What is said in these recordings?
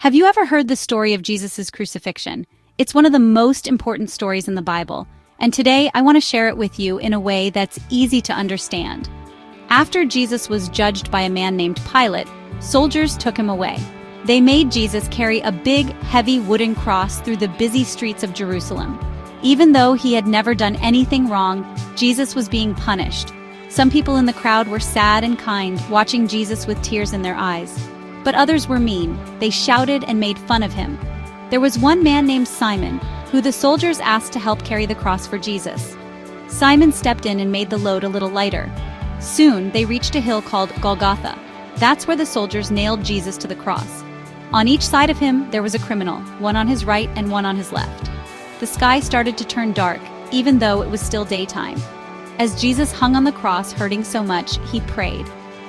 Have you ever heard the story of Jesus' crucifixion? It's one of the most important stories in the Bible, and today I want to share it with you in a way that's easy to understand. After Jesus was judged by a man named Pilate, soldiers took him away. They made Jesus carry a big, heavy wooden cross through the busy streets of Jerusalem. Even though he had never done anything wrong, Jesus was being punished. Some people in the crowd were sad and kind, watching Jesus with tears in their eyes. But others were mean. They shouted and made fun of him. There was one man named Simon, who the soldiers asked to help carry the cross for Jesus. Simon stepped in and made the load a little lighter. Soon, they reached a hill called Golgotha. That's where the soldiers nailed Jesus to the cross. On each side of him, there was a criminal, one on his right and one on his left. The sky started to turn dark, even though it was still daytime. As Jesus hung on the cross, hurting so much, he prayed.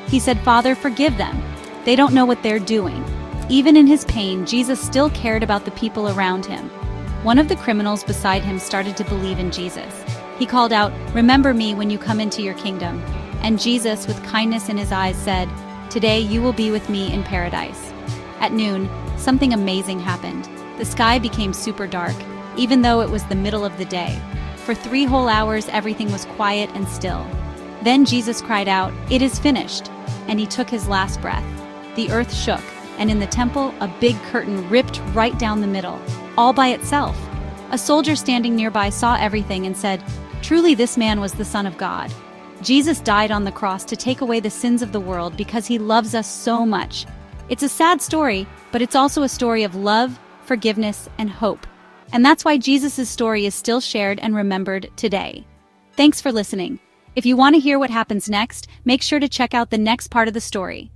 He said, "Father, forgive them. They don't know what they're doing." Even in his pain, Jesus still cared about the people around him. One of the criminals beside him started to believe in Jesus. He called out, "Remember me when you come into your kingdom." And Jesus, with kindness in his eyes, said, "Today you will be with me in paradise." At noon, something amazing happened. The sky became super dark, even though it was the middle of the day. For 3 whole hours, everything was quiet and still. Then Jesus cried out, "It is finished," and he took his last breath. The earth shook, and in the temple, a big curtain ripped right down the middle, all by itself. A soldier standing nearby saw everything and said, "Truly this man was the Son of God." Jesus died on the cross to take away the sins of the world because he loves us so much. It's a sad story, but it's also a story of love, forgiveness, and hope. And that's why Jesus' story is still shared and remembered today. Thanks for listening. If you want to hear what happens next, make sure to check out the next part of the story.